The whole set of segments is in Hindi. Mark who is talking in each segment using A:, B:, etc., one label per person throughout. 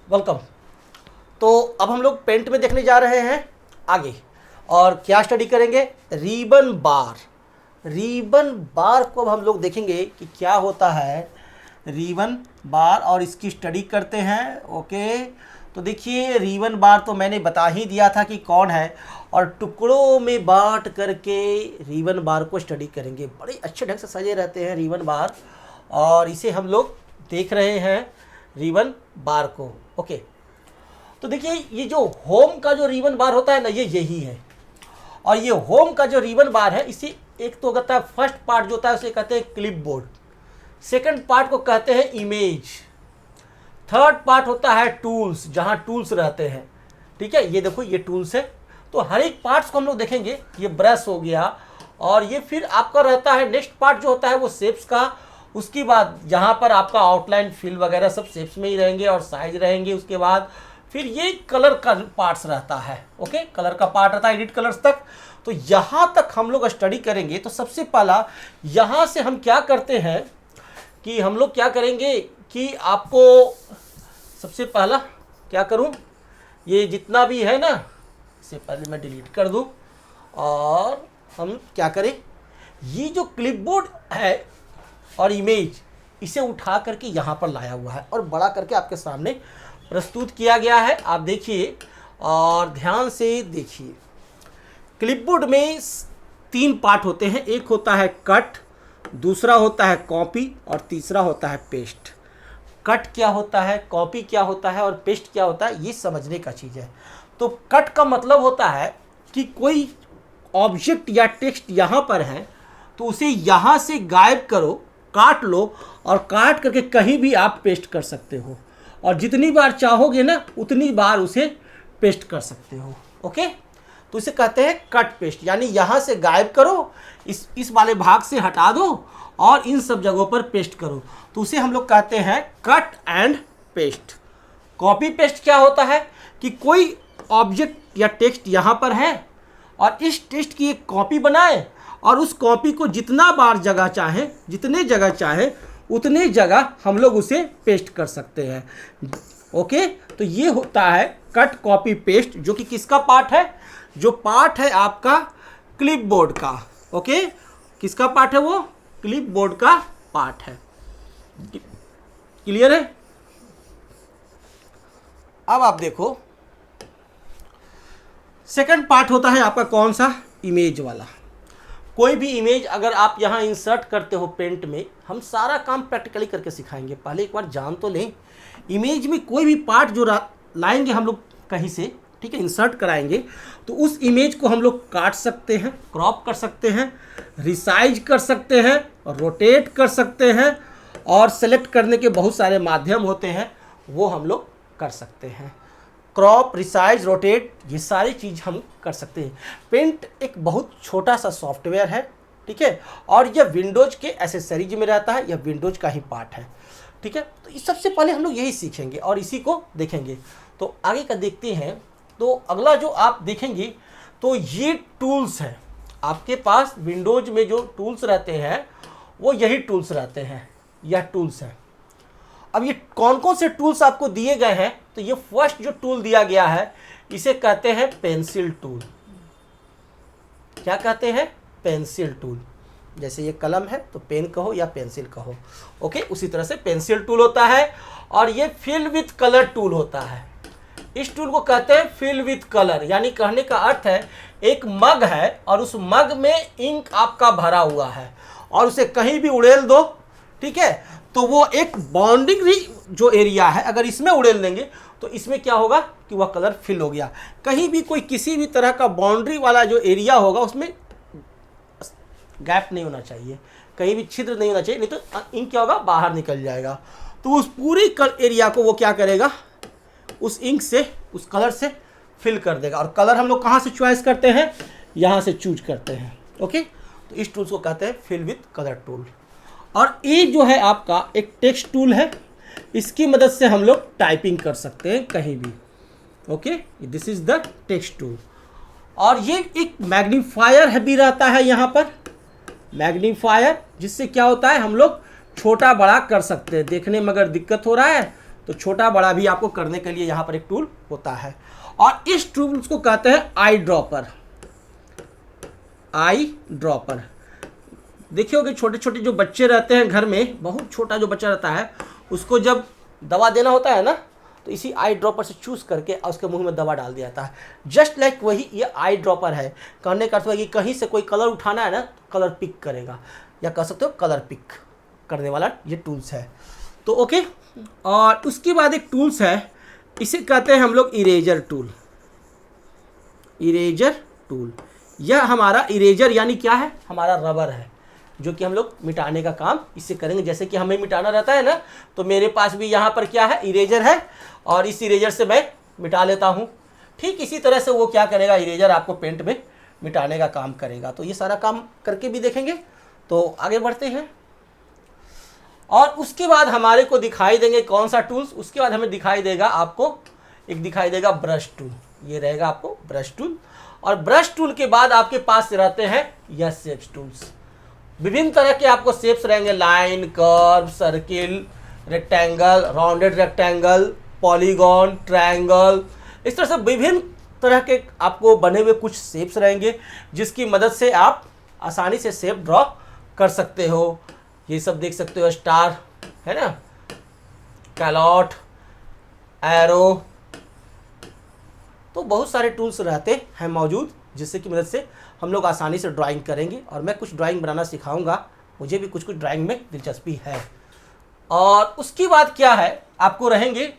A: वेलकम। तो अब हम लोग पेंट में देखने जा रहे हैं आगे, और क्या स्टडी करेंगे? रिबन बार। रिबन बार को अब हम लोग देखेंगे कि क्या होता है रिबन बार, और इसकी स्टडी करते हैं। ओके, तो देखिए रिबन बार तो मैंने बता ही दिया था कि कौन है, और टुकड़ों में बांट करके रिबन बार को स्टडी करेंगे। बड़े अच्छे ढंग से सजे रहते हैं रिबन बार, और इसे हम लोग देख रहे हैं रिबन बार को। ओके, तो देखिए ये जो होम का जो रिबन बार होता है ना, ये यही है। और ये होम का जो रिबन बार है, इसी एक तो कहता है फर्स्ट पार्ट जो होता है उसे कहते हैं क्लिप बोर्ड, सेकेंड पार्ट को कहते हैं इमेज, थर्ड पार्ट होता है टूल्स, जहां टूल्स रहते हैं। ठीक है, ये देखो ये टूल्स है। तो हर एक पार्ट्स को हम लोग देखेंगे। ये ब्रश हो गया, और ये फिर आपका रहता है नेक्स्ट पार्ट जो होता है वो शेप्स का। उसके बाद यहाँ पर आपका आउटलाइन फिल वगैरह सब शेप्स में ही रहेंगे और साइज रहेंगे। उसके बाद फिर ये कलर का पार्ट्स रहता है। ओके, कलर का पार्ट रहता है एडिट कलर्स तक। तो यहाँ तक हम लोग स्टडी करेंगे। तो सबसे पहला यहाँ से हम क्या करते हैं कि हम लोग क्या करेंगे कि आपको सबसे पहला क्या करूँ, ये जितना भी है ना इससे पहले मैं डिलीट कर दूँ, और हम क्या करें, ये जो क्लिपबोर्ड है और इमेज, इसे उठा करके यहाँ पर लाया हुआ है और बड़ा करके आपके सामने प्रस्तुत किया गया है। आप देखिए और ध्यान से देखिए। क्लिपबोर्ड में 3 पार्ट होते हैं। एक होता है कट, दूसरा होता है कॉपी, और तीसरा होता है पेस्ट। कट क्या होता है, कॉपी क्या होता है, और पेस्ट क्या होता है, ये समझने का चीज़ है। तो कट का मतलब होता है कि कोई ऑब्जेक्ट या टेक्स्ट यहाँ पर है तो उसे यहाँ से गायब करो, काट लो, और काट करके कहीं भी आप पेस्ट कर सकते हो, और जितनी बार चाहोगे ना उतनी बार उसे पेस्ट कर सकते हो। ओके, तो इसे कहते हैं कट पेस्ट, यानी यहाँ से गायब करो, इस वाले भाग से हटा दो और इन सब जगहों पर पेस्ट करो, तो उसे हम लोग कहते हैं cut and paste. Copy paste क्या होता है कि कोई ऑब्जेक्ट या टेक्स्ट यहाँ पर है और इस टेक्स्ट की एक कॉपी बनाए, और उस कॉपी को जितना बार जगह चाहे, जितने जगह चाहे उतने जगह हम लोग उसे पेस्ट कर सकते हैं। ओके, तो ये होता है कट कॉपी पेस्ट, जो कि किसका पार्ट है, जो पार्ट है आपका क्लिपबोर्ड का। ओके, किसका पार्ट है, वो क्लिपबोर्ड का पार्ट है। क्लियर है? अब आप देखो सेकंड पार्ट होता है आपका कौन सा, इमेज वाला। कोई भी इमेज अगर आप यहाँ इंसर्ट करते हो पेंट में, हम सारा काम प्रैक्टिकली करके सिखाएंगे, पहले एक बार जान तो लें। इमेज में कोई भी पार्ट जो लाएंगे हम लोग कहीं से, ठीक है, इंसर्ट कराएंगे, तो उस इमेज को हम लोग काट सकते हैं, क्रॉप कर सकते हैं, रिसाइज कर सकते हैं, रोटेट कर सकते हैं, और सेलेक्ट करने के बहुत सारे माध्यम होते हैं, वो हम लोग कर सकते हैं। क्रॉप, रिसाइज, रोटेट, ये सारी चीज़ हम कर सकते हैं। पेंट एक बहुत छोटा सा सॉफ्टवेयर है, ठीक है, और यह विंडोज के एसेसरीज में रहता है, यह विंडोज का ही पार्ट है। ठीक है, तो इस सबसे पहले हम लोग यही सीखेंगे और इसी को देखेंगे। तो आगे का देखते हैं। तो अगला जो आप देखेंगे, तो ये टूल्स हैं आपके पास। विंडोज में जो टूल्स रहते हैं वो यही टूल्स रहते हैं, यह टूल्स हैं। अब ये कौन कौन से टूल्स आपको दिए गए हैं, तो ये फर्स्ट जो टूल दिया गया है इसे कहते हैं पेंसिल टूल। क्या कहते हैं? Pencil tool. जैसे ये कलम है तो पेन कहो या पेंसिल कहो। ओके, उसी तरह से पेंसिल टूल होता है। और ये फिल विथ कलर टूल होता है। इस टूल को कहते हैं फिल विथ कलर, यानी कहने का अर्थ है एक मग है और उस मग में इंक आपका भरा हुआ है और उसे कहीं भी उड़ेल दो, ठीक है, तो वो एक बाउंड्री जो एरिया है अगर इसमें उड़ेल देंगे तो इसमें क्या होगा कि वह कलर फिल हो गया। कहीं भी कोई किसी भी तरह का बाउंड्री वाला जो एरिया होगा उसमें गैप नहीं होना चाहिए, कहीं भी छिद्र नहीं होना चाहिए, नहीं तो इंक क्या होगा, बाहर निकल जाएगा। तो उस पूरी एरिया को वो क्या करेगा, उस इंक से, उस कलर से फिल कर देगा। और कलर हम लोग कहाँ से चॉइस करते हैं, यहाँ से चूज करते हैं। ओके, तो इस टूल्स को कहते हैं फिल विथ कलर टूल। और ये जो है आपका एक टेक्स्ट टूल है, इसकी मदद से हम लोग टाइपिंग कर सकते हैं कहीं भी। Okay, this is the text tool. और ये एक मैग्नीफायर है भी रहता है यहाँ पर, मैग्नीफायर, जिससे क्या होता है हम लोग छोटा बड़ा कर सकते हैं। देखने में अगर दिक्कत हो रहा है तो छोटा बड़ा भी आपको करने के लिए यहाँ पर एक टूल होता है। और इस टूल्स को कहते हैं आई ड्रॉपर। आई ड्रॉपर देखिए कि छोटे छोटे जो बच्चे रहते हैं घर में, बहुत छोटा जो बच्चा रहता है, उसको जब दवा देना होता है ना, तो इसी आई ड्रॉपर से चूस करके उसके मुंह में दवा डाल दिया जाता है। जस्ट लाइक वही ये आई ड्रॉपर है। कहने का अर्थ है कि कहीं से कोई कलर उठाना है ना, कलर पिक करेगा, या कह सकते हो कलर पिक करने वाला ये टूल्स है। तो ओके, और उसके बाद एक टूल्स है, इसे कहते हैं हम लोग इरेजर टूल। इरेजर टूल, यह हमारा इरेजर यानी क्या है, हमारा रबर है, जो कि हम लोग मिटाने का काम इससे करेंगे। जैसे कि हमें मिटाना रहता है ना, तो मेरे पास भी यहाँ पर क्या है, इरेजर है, और इस इरेजर से मैं मिटा लेता हूँ। ठीक इसी तरह से वो क्या करेगा, इरेजर आपको पेंट में मिटाने का काम करेगा। तो ये सारा काम करके भी देखेंगे। तो आगे बढ़ते हैं, और उसके बाद हमारे को दिखाई देंगे कौन सा टूल्स। उसके बाद हमें दिखाई देगा, आपको एक दिखाई देगा ब्रश टूल। ये रहेगा आपको ब्रश टूल। और ब्रश टूल के बाद आपके पास रहते हैं यह शेप्स टूल्स। विभिन्न तरह के आपको शेप्स रहेंगे, line, curve, circle, rectangle, rounded rectangle, polygon, triangle, इस तरह से विभिन्न तरह के आपको बने हुए कुछ शेप्स रहेंगे, जिसकी मदद से आप आसानी से शेप ड्रॉ कर सकते हो। ये सब देख सकते हो, स्टार है ना, कैलॉट, एरो, तो बहुत सारे टूल्स रहते हैं मौजूद, जिससे की मदद से हम लोग आसानी से ड्राइंग करेंगे। और मैं कुछ ड्राइंग बनाना सिखाऊंगा, मुझे भी कुछ ड्राइंग में दिलचस्पी है। और उसके बाद क्या है, आपको रहेंगे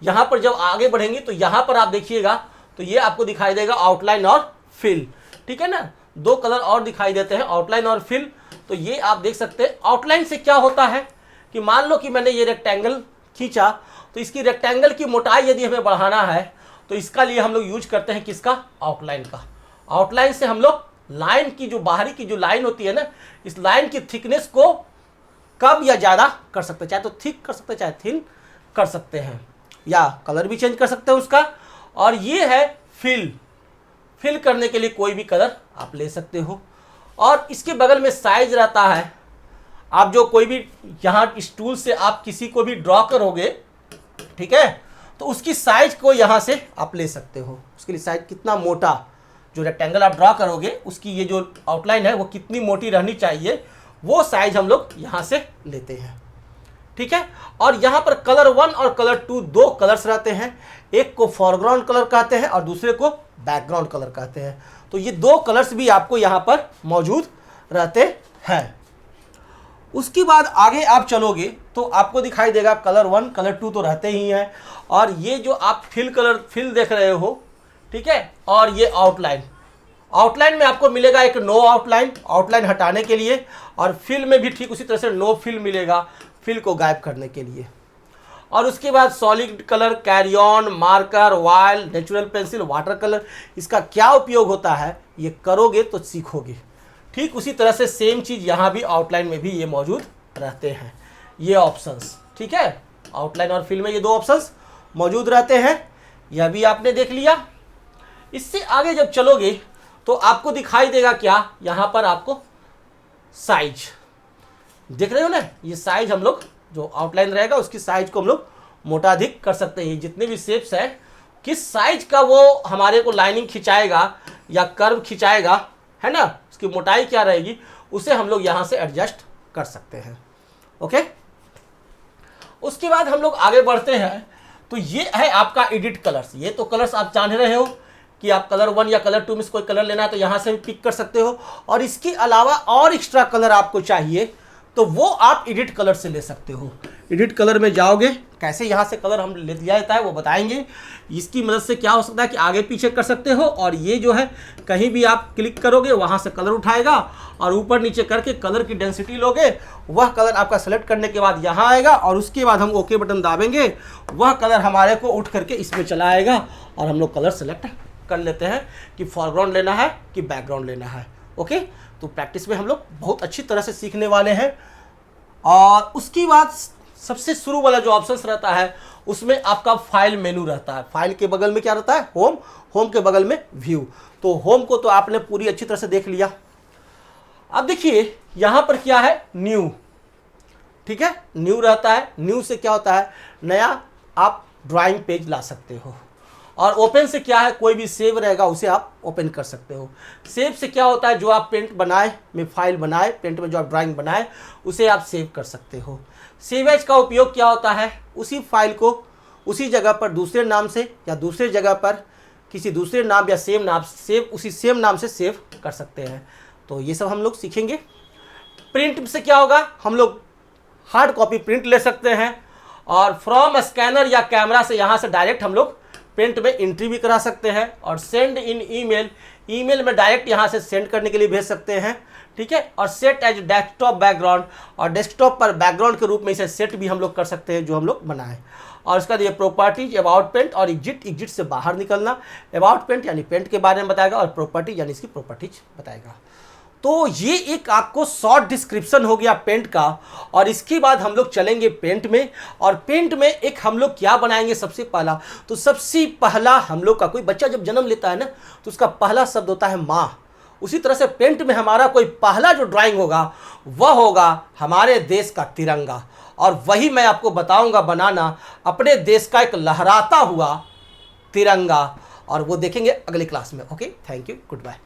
A: यहाँ पर, जब आगे बढ़ेंगे तो यहाँ पर आप देखिएगा, तो ये आपको दिखाई देगा आउटलाइन और फिल। ठीक है ना, दो कलर और दिखाई देते हैं, आउटलाइन और फिल। तो ये आप देख सकते हैं, आउटलाइन से क्या होता है कि मान लो कि मैंने ये रेक्टेंगल खींचा, तो इसकी रेक्टेंगल की मोटाई यदि हमें बढ़ाना है, तो इसका लिए हम लोग यूज करते हैं किसका, आउटलाइन का। आउटलाइन से हम लोग लाइन की जो बाहरी की जो लाइन होती है ना, इस लाइन की थिकनेस को कम या ज़्यादा कर सकते हैं, चाहे तो थिक कर सकते हैं, चाहे थिन कर सकते हैं, या कलर भी चेंज कर सकते हैं उसका। और ये है फिल। फिल करने के लिए कोई भी कलर आप ले सकते हो। और इसके बगल में साइज रहता है। आप जो कोई भी यहाँ इस टूल से आप किसी को भी ड्रॉ करोगे, ठीक है, तो उसकी साइज को यहाँ से आप ले सकते हो। उसके लिए साइज कितना मोटा, जो रेक्टेंगल आप ड्रॉ करोगे उसकी ये जो आउटलाइन है वो कितनी मोटी रहनी चाहिए, वो साइज हम लोग यहाँ से लेते हैं। ठीक है, और यहाँ पर कलर 1 और कलर 2 दो कलर्स रहते हैं। एक को फोरग्राउंड कलर कहते हैं और दूसरे को बैकग्राउंड कलर कहते हैं। तो ये दो कलर्स भी आपको यहाँ पर मौजूद रहते हैं। उसके बाद आगे आप चलोगे तो आपको दिखाई देगा कलर 1 कलर 2 तो रहते ही हैं, और ये जो आप फिल देख रहे हो, ठीक है, और ये आउटलाइन। आउटलाइन में आपको मिलेगा एक नो आउटलाइन, आउटलाइन हटाने के लिए, और फिल में भी ठीक उसी तरह से नो फिल मिलेगा, फिल को गायब करने के लिए। और उसके बाद सॉलिड कलर, कैरियन, मार्कर, वाइल, नेचुरल पेंसिल, वाटर कलर, इसका क्या उपयोग होता है ये करोगे तो सीखोगे। ठीक उसी तरह से सेम चीज़ यहाँ भी आउटलाइन में भी ये मौजूद रहते हैं, ये ऑप्शंस। ठीक है, आउटलाइन और फिल में ये दो ऑप्शंस मौजूद रहते हैं, यह भी आपने देख लिया। इससे आगे जब चलोगे तो आपको दिखाई देगा क्या, यहाँ पर आपको साइज देख रहे हो ना, ये साइज हम लोग जो आउटलाइन रहेगा उसकी साइज को हम लोग मोटा अधिक कर सकते हैं। जितने भी शेप्स है, किस साइज का वो हमारे को लाइनिंग खिंचाएगा या कर्व खिंचाएगा, है ना, उसकी मोटाई क्या रहेगी, उसे हम लोग यहाँ से एडजस्ट कर सकते हैं। ओके, उसके बाद हम लोग आगे बढ़ते हैं। तो ये है आपका एडिट कलर्स। ये तो कलर्स आप जान रहे हो कि आप कलर 1 या कलर 2 में से कोई कलर लेना है तो यहाँ से भी पिक कर सकते हो, और इसके अलावा और एक्स्ट्रा कलर आपको चाहिए तो वो आप एडिट कलर से ले सकते हो। एडिट कलर में जाओगे, कैसे यहाँ से कलर हम ले लिया जाता है वो बताएंगे। इसकी मदद से क्या हो सकता है कि आगे पीछे कर सकते हो, और ये जो है कहीं भी आप क्लिक करोगे वहाँ से कलर उठाएगा, और ऊपर नीचे करके कलर की डेंसिटी लोगे, वह कलर आपका सेलेक्ट करने के बाद यहाँ आएगा, और उसके बाद हम ओके बटन दाबेंगे, वह कलर हमारे को उठ करके इसमें चला आएगा, और हम लोग कलर सेलेक्ट कर लेते हैं कि फोरग्राउंड लेना है कि बैकग्राउंड लेना है। ओके, तो प्रैक्टिस में हम लोग बहुत अच्छी तरह से सीखने वाले हैं। और उसकी बाद सबसे शुरू वाला जो ऑप्शंस रहता है उसमें आपका फाइल मेनू रहता है। फाइल के बगल में क्या रहता है, होम, होम के बगल में व्यू। तो होम को तो आपने पूरी अच्छी तरह से देख लिया। अब देखिए यहाँ पर क्या है, न्यू। ठीक है, न्यू रहता है। न्यू से क्या होता है, नया आप ड्राइंग पेज ला सकते हो। और ओपन से क्या है, कोई भी सेव रहेगा उसे आप ओपन कर सकते हो। सेव से क्या होता है, जो आप पेंट बनाए में फाइल बनाए, पेंट में जो आप ड्राइंग बनाए उसे आप सेव कर सकते हो। सेव एज का उपयोग क्या होता है, उसी फाइल को उसी जगह पर दूसरे नाम से या दूसरे जगह पर किसी दूसरे नाम या सेम नाम उसी सेम नाम से सेव कर सकते हैं। तो ये सब हम लोग सीखेंगे। प्रिंट से क्या होगा, हम लोग हार्ड कॉपी प्रिंट ले सकते हैं और फ्रॉम स्कैनर या कैमरा से यहाँ से डायरेक्ट हम लोग प्रिंट में एंट्री भी करा सकते हैं। और सेंड इन ईमेल, ईमेल में डायरेक्ट यहाँ से सेंड करने के लिए भेज सकते हैं, ठीक है। और सेट एज डेस्कटॉप बैकग्राउंड, और डेस्कटॉप पर बैकग्राउंड के रूप में इसे सेट भी हम लोग कर सकते हैं जो हम लोग बनाएं। और इसका ये प्रॉपर्टीज, अबाउट पेंट और एग्जिट से बाहर निकलना। अबाउट पेंट यानी पेंट के बारे में बताएगा और प्रॉपर्टी यानी इसकी प्रॉपर्टीज बताएगा। तो ये एक आपको शॉर्ट डिस्क्रिप्शन हो गया पेंट का। और इसके बाद हम लोग चलेंगे पेंट में। और पेंट में एक हम लोग क्या बनाएंगे, सबसे पहला तो सबसे पहला हम लोग का, कोई बच्चा जब जन्म लेता है ना तो उसका पहला शब्द होता है माँ। उसी तरह से पेंट में हमारा कोई पहला जो ड्राइंग होगा वह होगा हमारे देश का तिरंगा। और वही मैं आपको बताऊंगा बनाना, अपने देश का एक लहराता हुआ तिरंगा। और वो देखेंगे अगले क्लास में। Okay, thank you, good bye.